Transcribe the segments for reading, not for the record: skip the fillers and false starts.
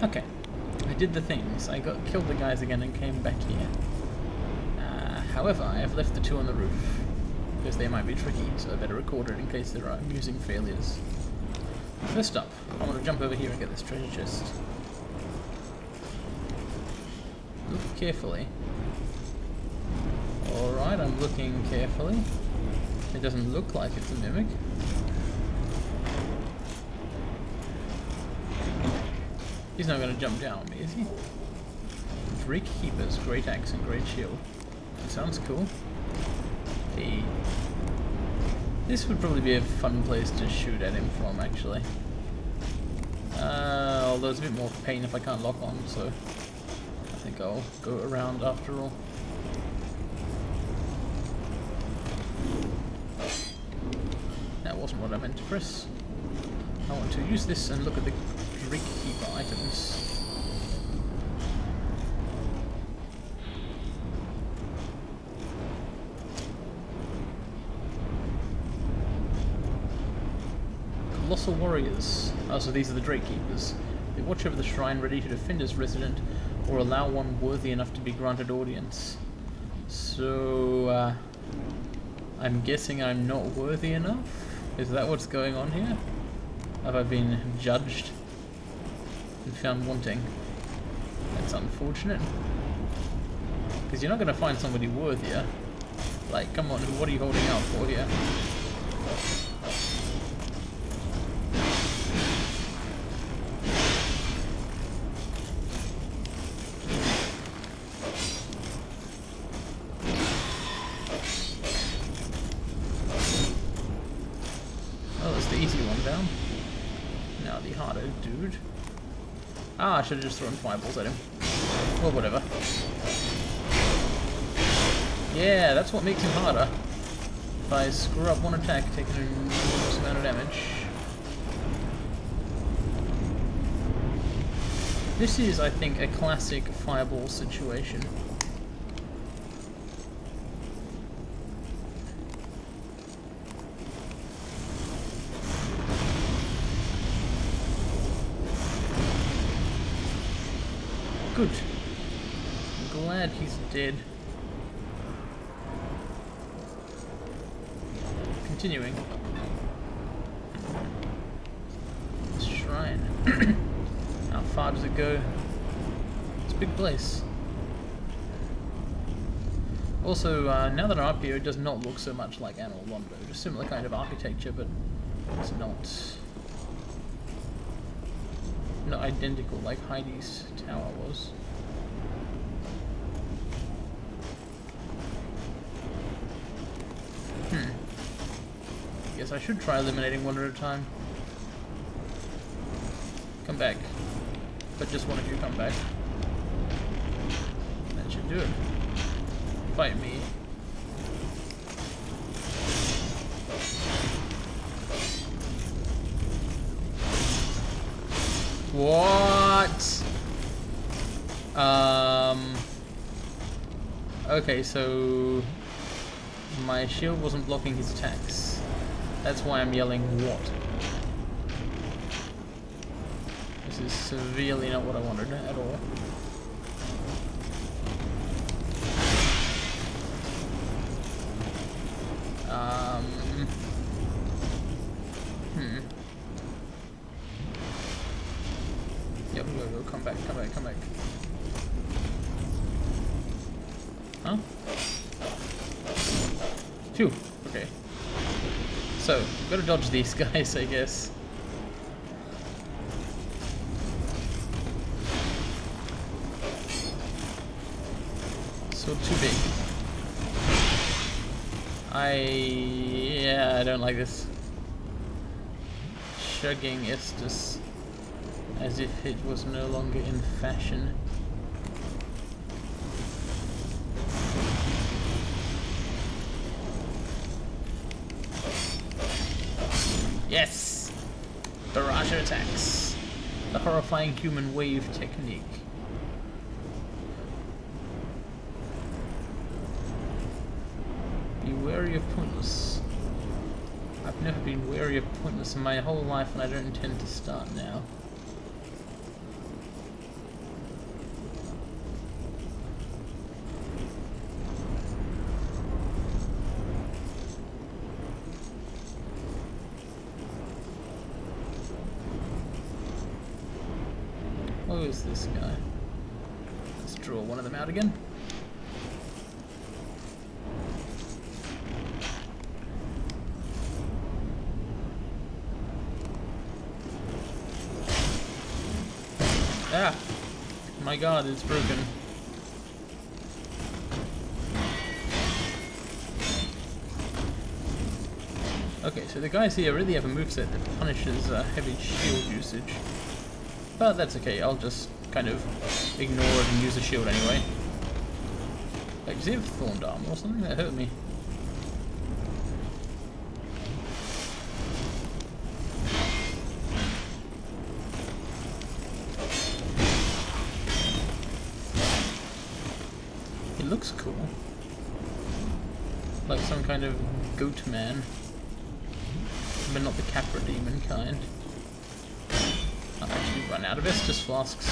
Okay, I did the things. I killed the guys again and came back here. However, I have left the two on the roof because they might be tricky, so I better record it in case there are amusing failures. First up, I want to jump over here and get this treasure chest. Look carefully. Alright, I'm looking carefully. It doesn't look like it's a mimic. He's not going to jump down on me, is he? Drake Keepers, Great Axe and Great Shield. That sounds cool. Hey. This would probably be a fun place to shoot at him from, actually. Although it's a bit more pain if I can't lock on, so I think I'll go around after all. That wasn't what I meant to press. I want to use this and look at the Drake Keeper items. Colossal Warriors. Oh, so these are the Drake Keepers. They watch over the shrine, ready to defend as resident, or allow one worthy enough to be granted audience. So, I'm guessing I'm not worthy enough? Is that what's going on here? Have I been judged and found wanting? That's unfortunate. Because you're not going to find somebody worthier. Like, come on, what are you holding out for here? Dude. Ah, I should have just thrown fireballs at him. Or whatever. Yeah, that's what makes him harder. If I screw up one attack, taking an enormous amount of damage. This is, I think, a classic fireball situation. Good. I'm glad he's dead. Continuing. This shrine. How far does it go? It's a big place. Also, now that I'm up here, it does not look so much like Anor Londo. Just similar kind of architecture, but it's not identical like Heidi's tower was. Guess I should try eliminating one at a time. Come back. But just one of you come back. That should do it. Fight me. What? Okay, so my shield wasn't blocking his attacks. That's why I'm yelling, what? This is severely not what I wanted at all. Yep, go, come back. Huh? Phew, okay. So, gotta dodge these guys, I guess. So too big. Yeah, I don't like this. Shugging Estus as if it was no longer in fashion. Yes! Barrage attacks. The horrifying human wave technique. Be wary of Pointless. I've never been wary of Pointless in my whole life, and I don't intend to start now. is this guy? Let's draw one of them out again. Ah! My god, it's broken. Okay, so the guys here really have a moveset that punishes heavy shield usage. But that's okay, I'll just kind of ignore it and use a shield anyway. Like, does he have thorned armor or something? That hurt me. It looks cool. Like some kind of goat man. But not the Capra demon kind. I've actually run out of Estus flasks.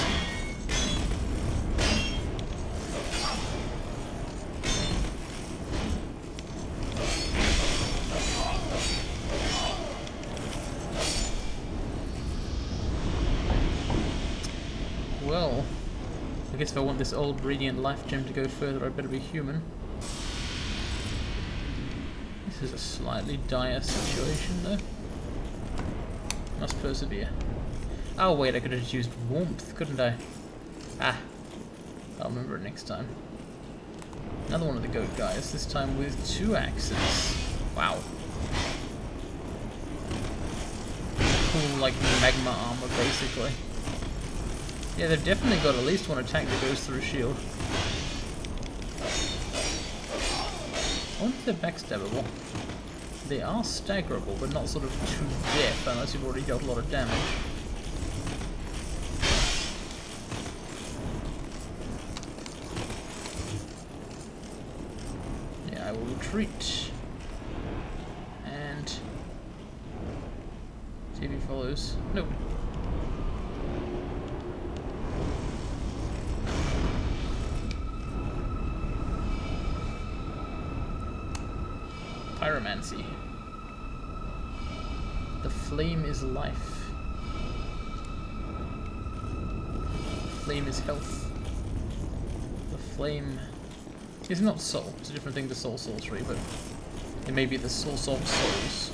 Well, I guess if I want this old Radiant Life Gem to go further, I better be human. This is a slightly dire situation, though. Must persevere. Oh wait, I could have just used warmth, couldn't I? Ah, I'll remember it next time. Another one of the goat guys, this time with 2 axes. Wow. Cool, like magma armor, basically. Yeah, they've definitely got at least one attack that goes through a shield. I wonder if they're backstabbable. They are staggerable, but not sort of to death unless you've already dealt a lot of damage. Yeah, I will retreat. And see if he follows. Nope. Pyromancy. The flame is life. The flame is health. The flame is not soul. It's a different thing to soul sorcery, but it may be the source of souls.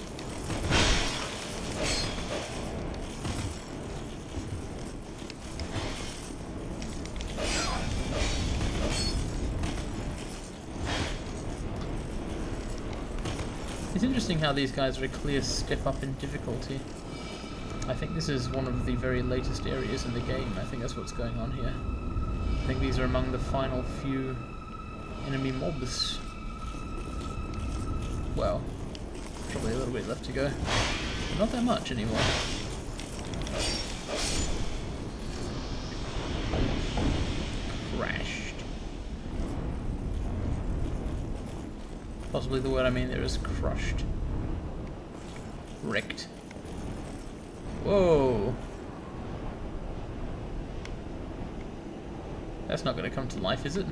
It's interesting how these guys are a clear step up in difficulty. I think this is one of the very latest areas in the game. I think that's what's going on here. I think these are among the final few enemy mobs. Well, probably a little bit left to go. But not that much anymore. Crashed. Possibly the word I mean there is crushed. Wrecked. Whoa! That's not going to come to life, is it?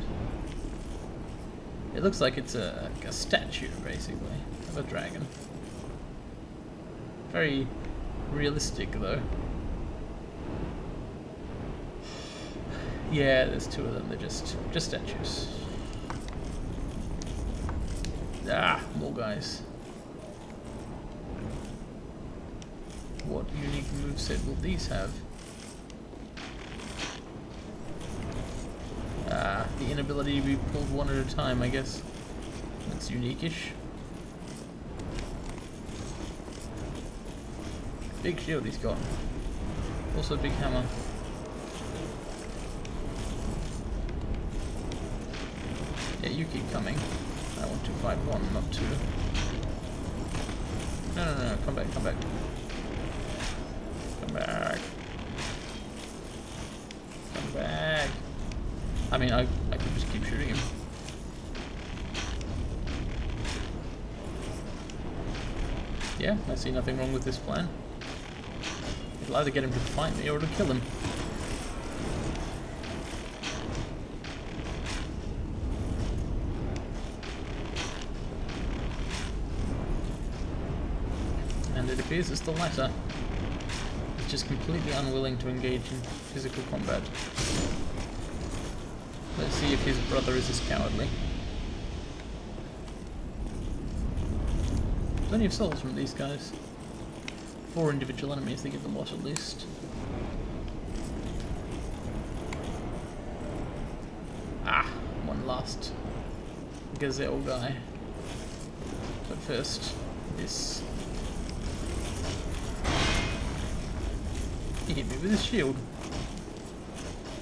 It looks like it's a statue, basically, of a dragon. Very realistic, though. Yeah, there's 2 of them. They're just statues. Ah, more guys. What unique moveset will these have? Ah, the inability to be pulled one at a time, I guess. That's unique-ish. Big shield he's got. Also big hammer. Yeah, you keep coming. I want to fight 1, not 2. No, come back, come back. Come back. Come back. I mean, I could just keep shooting him. Yeah, I see nothing wrong with this plan. It'll either get him to fight me or to kill him. And it appears it's the latter. He's just completely unwilling to engage in physical combat. Let's see if his brother is as cowardly. Plenty of souls from these guys. 4 individual enemies, they give a lot at least. Ah, one last gazelle guy. But first, this. He hit me with his shield.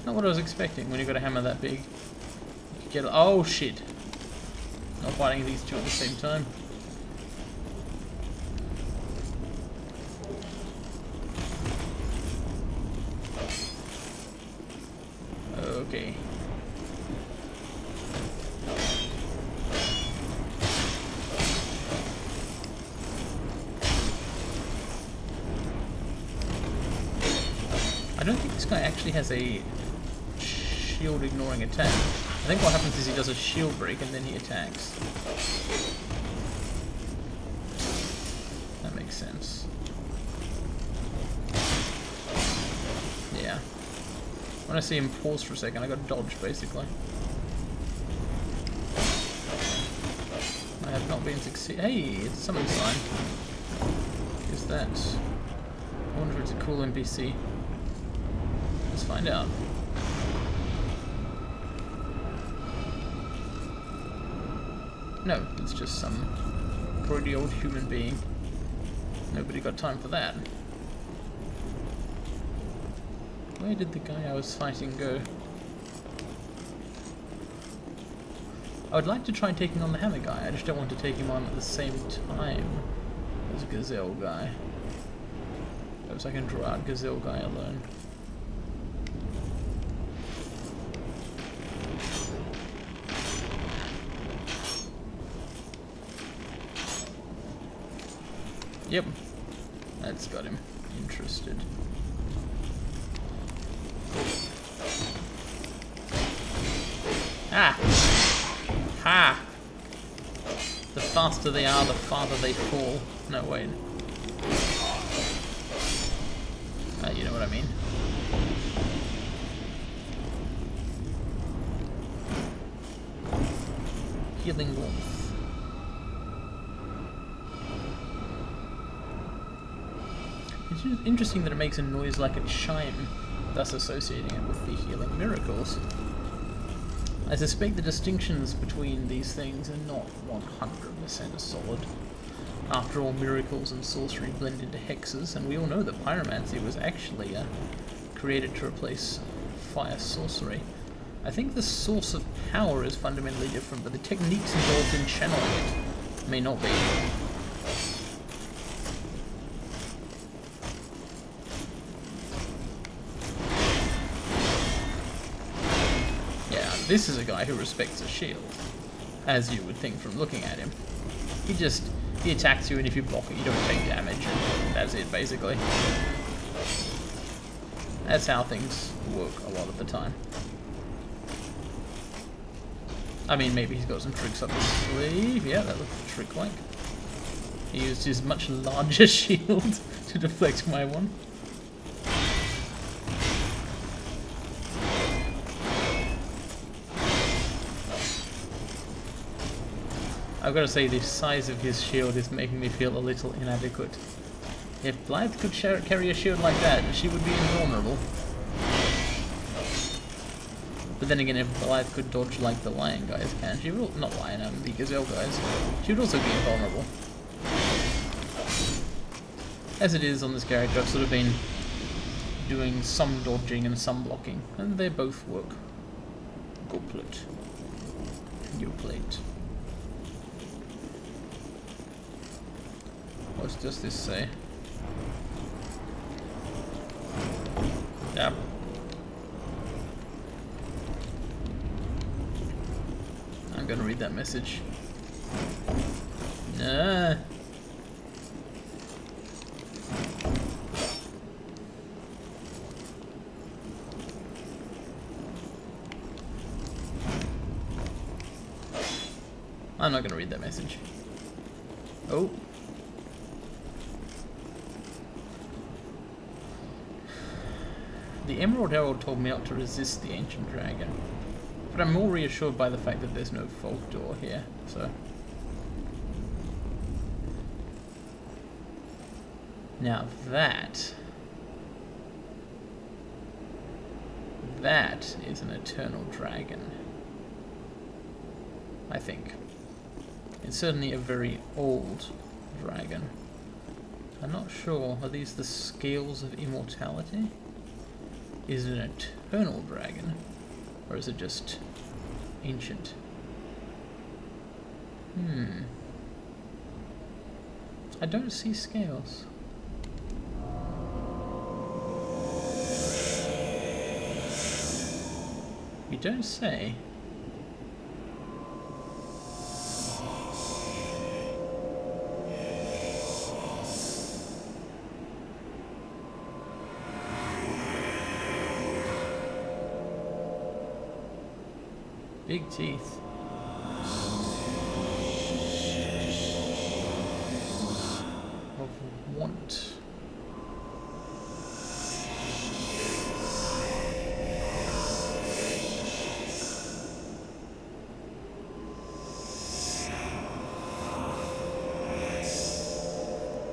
Not what I was expecting when you got a hammer that big. You could get. Oh shit! Not fighting these two at the same time. Okay. I don't think this guy actually has a shield ignoring attack. I think what happens is he does a shield break and then he attacks. That makes sense. Yeah. When I see him pause for a second, I got dodged basically. I have not been succeed. Hey, it's a summon sign. Who's that? I wonder if it's a cool NPC. Let's find out. No, it's just some pretty old human being. Nobody got time for that. Where did the guy I was fighting go? I would like to try taking on the hammer guy, I just don't want to take him on at the same time as Gazelle guy. Perhaps I can draw out Gazelle guy alone. Yep, that's got him interested. Ah! Ha! The faster they are, the farther they fall. No, wait. You know what I mean. Healing warmth. It's interesting that it makes a noise like a chime, thus associating it with the healing miracles. I suspect the distinctions between these things are not 100% solid. After all, miracles and sorcery blend into hexes, and we all know that pyromancy was actually created to replace fire sorcery. I think the source of power is fundamentally different, but the techniques involved in channeling it may not be. This is a guy who respects a shield, as you would think from looking at him. He attacks you, and if you block it, you don't take damage, and that's it, basically. That's how things work a lot of the time. I mean, maybe he's got some tricks up his sleeve. Yeah, that looks trick-like. He used his much larger shield to deflect my one. I've got to say, the size of his shield is making me feel a little inadequate. If Blythe could carry a shield like that, she would be invulnerable. But then again, if Blythe could dodge like the lion guys can, she would... not lion, the gazelle guys. She would also be invulnerable. As it is on this character, I've sort of been doing some dodging and some blocking, and they both work. Goblet. Your plate. What does this say? Yeah. I'm gonna read that message. Nah. I'm not gonna read that message. Oh. The Emerald Herald told me not to resist the Ancient Dragon, but I'm more reassured by the fact that there's no Folk Door here, so... Now that is an Eternal Dragon, I think. It's certainly a very old dragon. I'm not sure, are these the Scales of Immortality? Is it an Eternal Dragon, or is it just ancient? I don't see scales. You don't say. Big teeth. Of want.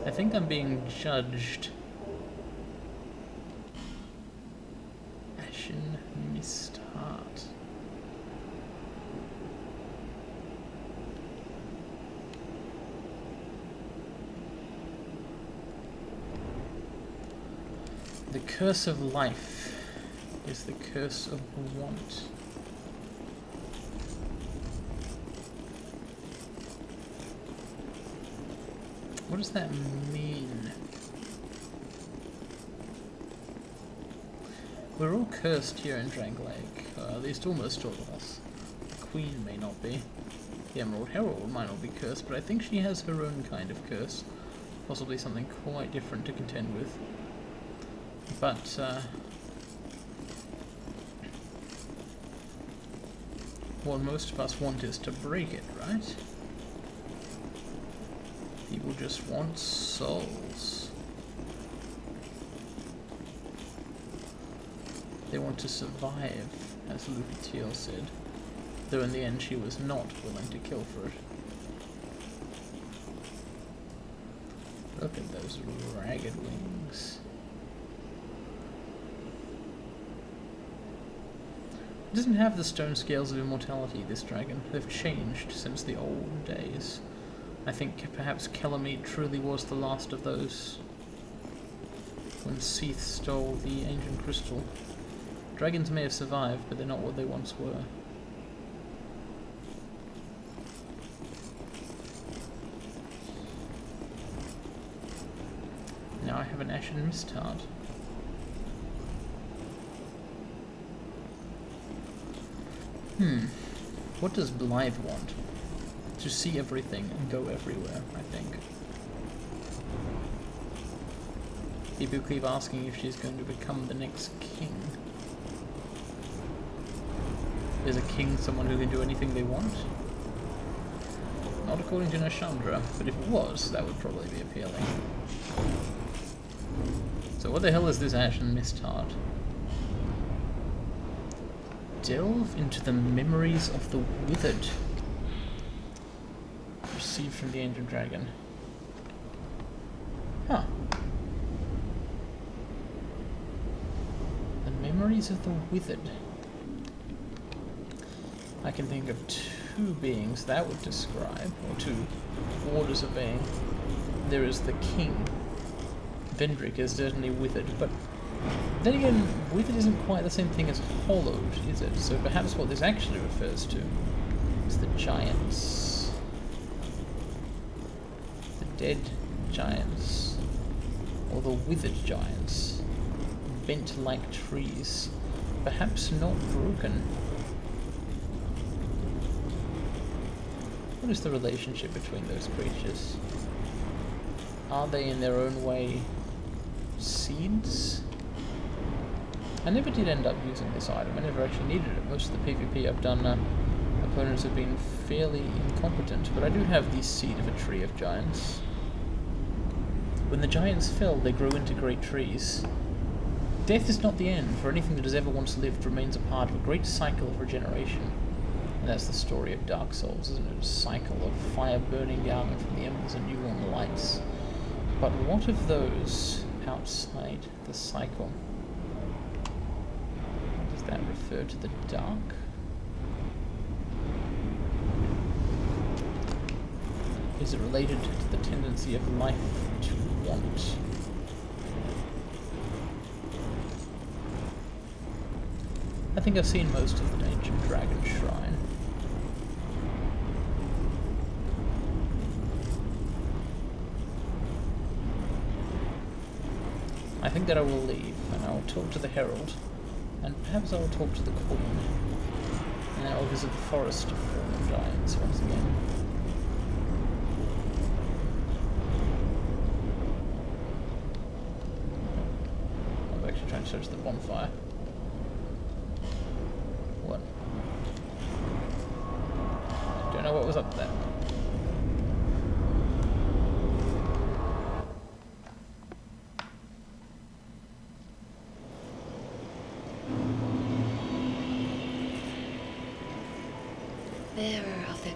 I think I'm being judged. Ashen Mist Heart. The curse of life is the curse of want. What does that mean? We're all cursed here in Drangleic, at least almost all of us. The Queen may not be. The Emerald Herald might not be cursed, but I think she has her own kind of curse. Possibly something quite different to contend with. But, what most of us want is to break it, right? People just want souls. They want to survive, as Luffy Teal said, though in the end she was not willing to kill for it. Look at those ragged wings. It doesn't have the stone scales of immortality, this dragon. They've changed since the old days. I think perhaps Kalameet truly was the last of those, when Seath stole the ancient crystal. Dragons may have survived, but they're not what they once were. Now I have an Ashen Mist Heart. What does Blythe want? To see everything and go everywhere, I think. People keep asking if she's going to become the next king. Is a king someone who can do anything they want? Not according to Nashandra, but if it was, that would probably be appealing. So what the hell is this Ashen Mist Heart? Delve into the memories of the withered. Received from the Ancient Dragon. Huh. The memories of the withered. I can think of two beings that would describe, or two orders of being. There is the king. Vendrick is certainly withered, but then again, withered isn't quite the same thing as hollowed, is it? So perhaps what this actually refers to is the giants. The dead giants. Or the withered giants. Bent like trees. Perhaps not broken. What is the relationship between those creatures? Are they in their own way seeds? I never did end up using this item. I never actually needed it. Most of the PvP I've done, opponents have been fairly incompetent, but I do have the seed of a tree of giants. When the giants fell, they grew into great trees. Death is not the end, for anything that has ever once lived remains a part of a great cycle of regeneration. And that's the story of Dark Souls, isn't it? A cycle of fire burning down from the embers and new warm lights. But what of those outside the cycle? Does that refer to the dark? Is it related to the tendency of life to want? I think I've seen most of the Ancient Dragon Shrine. I think that I will leave, and I will talk to the Herald, and perhaps I will talk to the Queen, and then I will visit the Forest of Fallen Giants once again. I'm actually trying to search the bonfire. What? I don't know what was up there. Bearer of the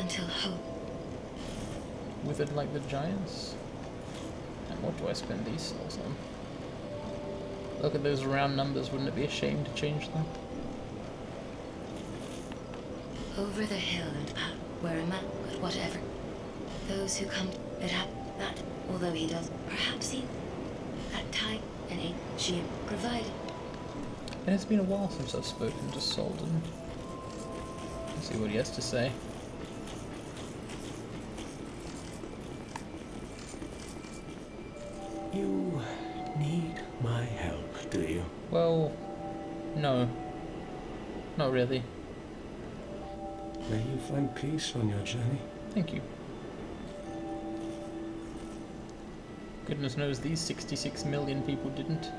until hope. Withered like the giants? And what do I spend these souls on? Look at those round numbers, wouldn't it be a shame to change them? Over the hill and path, where a man, but whatever. Those who come, it that, although he does, perhaps he, that type, and a she provided. It has been a while since I've spoken to Soldan. Let's see what he has to say. You need my help, do you? Well, no. Not really. May you find peace on your journey. Thank you. Goodness knows these 66 million people didn't.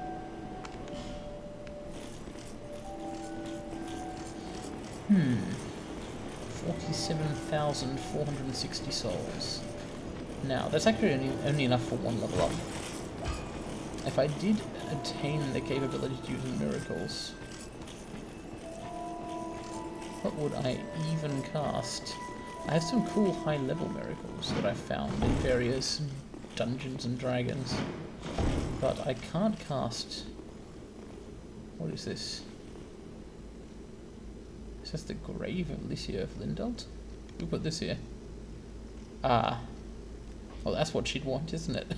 Hmm. 47,460 souls. Now, that's actually only enough for one level up. If I did attain the capability to use miracles, what would I even cast? I have some cool high-level miracles that I found in various Dungeons and Dragons, but I can't cast... What is this? Is this the Grave of Lycia of Lindelt? Who put this here? Ah. Well, that's what she'd want, isn't it?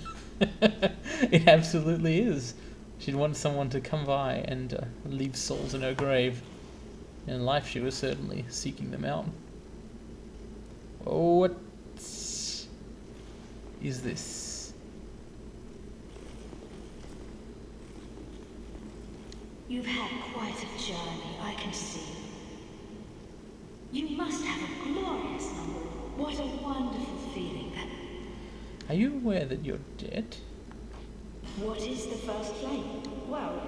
It absolutely is. She'd want someone to come by and leave souls in her grave. In life, she was certainly seeking them out. Oh, what is this? You've had quite a journey, I can see. You must have a glorious number. What a wonderful feeling that... Are you aware that you're dead? What is the first flame? Well,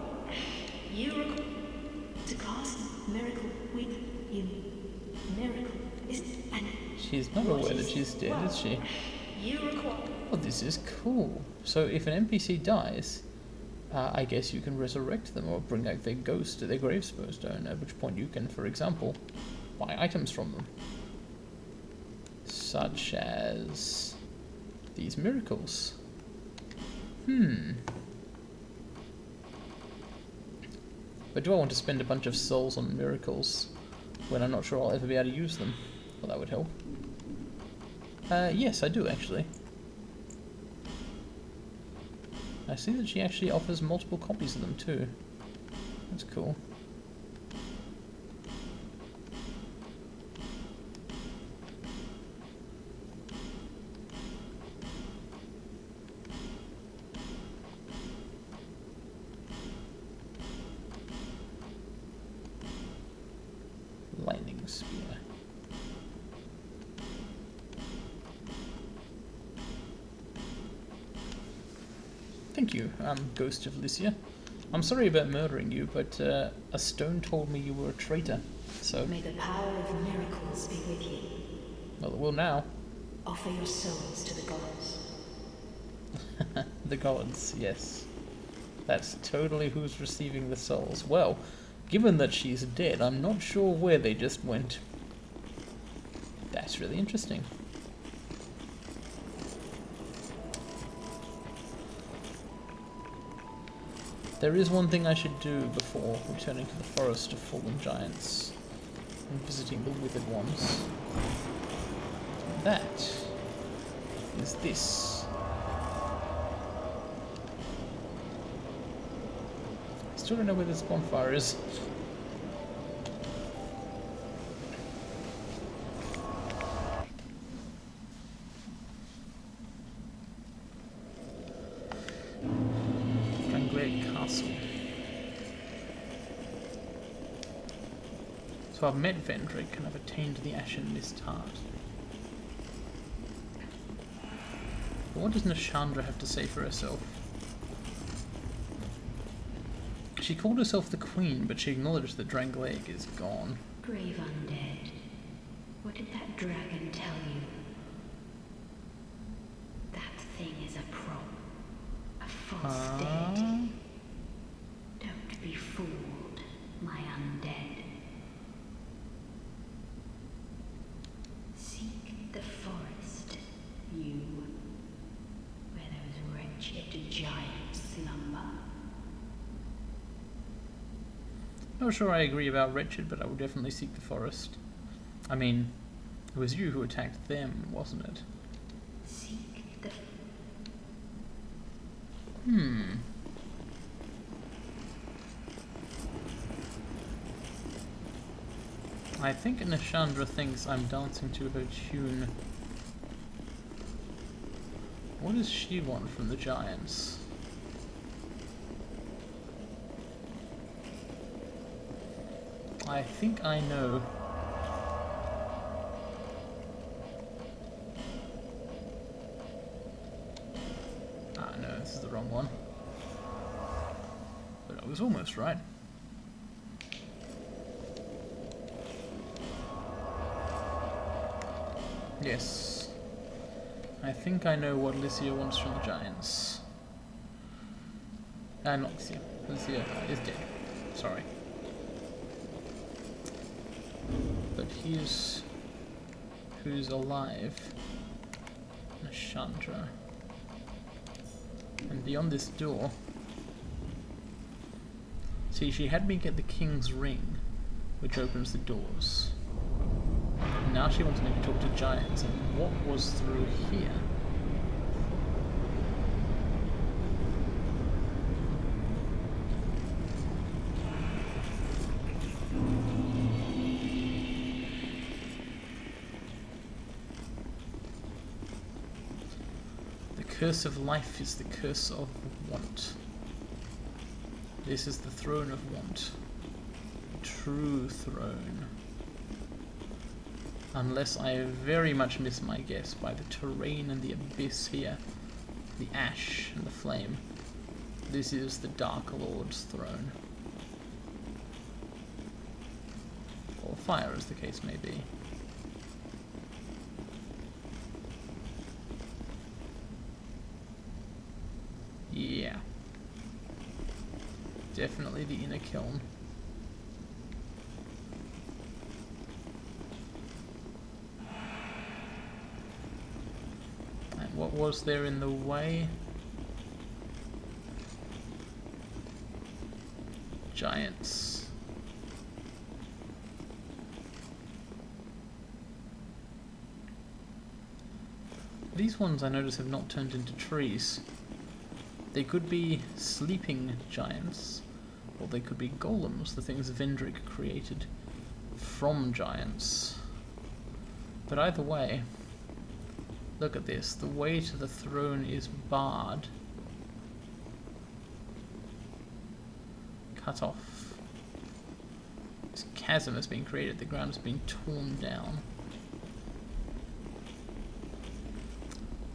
you require to cast miracle with you. Miracle is... And She's not aware that she's dead, is she? you require... Oh, this is cool. So if an NPC dies, I guess you can resurrect them or bring out their ghost to their gravestone, at which point you can, for example, buy items from them. Such as these miracles. But do I want to spend a bunch of souls on miracles when I'm not sure I'll ever be able to use them? Well, that would help. Yes, I do actually. I see that she actually offers multiple copies of them too. That's cool. Lightning spear. Thank you, Ghost of Lycia. I'm sorry about murdering you, but a stone told me you were a traitor, so... May the power of miracles be with you. Well, it will now. Offer your souls to the gods. The gods, yes. That's totally who's receiving the souls. Well, given that she's dead, I'm not sure where they just went. That's really interesting. There is one thing I should do before returning to the Forest of Fallen Giants and visiting the Withered Ones. That is this. I still don't know where this bonfire is. Castle. So I've met Vendrick and I've attained the Ashen Mist Heart. But what does Nashandra have to say for herself? She called herself the Queen, but she acknowledged that Drangleic is gone. Grave undead. What did that dragon tell you? That thing is a prop. A false dead. Don't be fooled, my undead. Seek the forest, you, where those wretched giants slumber. Not sure I agree about wretched, but I will definitely seek the forest. I mean, it was you who attacked them, wasn't it? Seek the... I think Nashandra thinks I'm dancing to her tune. What does she want from the giants? I think I know. Ah, no, this is the wrong one. But I was almost right. Yes. I think I know what Lycia wants from the giants. Not Lycia. Lycia is dead. Sorry. But here's who's alive. Nashandra. And beyond this door... See, she had me get the King's Ring, which opens the doors. Now she wants me to talk to giants, and what was through here? The curse of life is the curse of want. This is the throne of want. True throne. Unless I very much miss my guess by the terrain and the abyss here, the ash and the flame. This is the Dark Lord's throne. Or fire, as the case may be. Yeah. Definitely the inner kiln. What was there in the way? Giants. These ones I notice have not turned into trees. They could be sleeping giants, or they could be golems, the things Vendrick created from giants. But either way, look at this. The way to the throne is barred. Cut off. This chasm has been created. The ground has been torn down.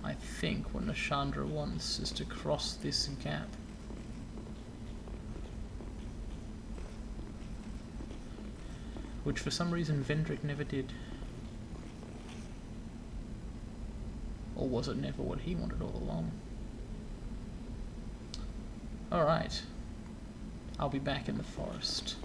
I think what Nashandra wants is to cross this gap. Which for some reason Vendrick never did. Or was it never what he wanted all along? Alright. I'll be back in the forest.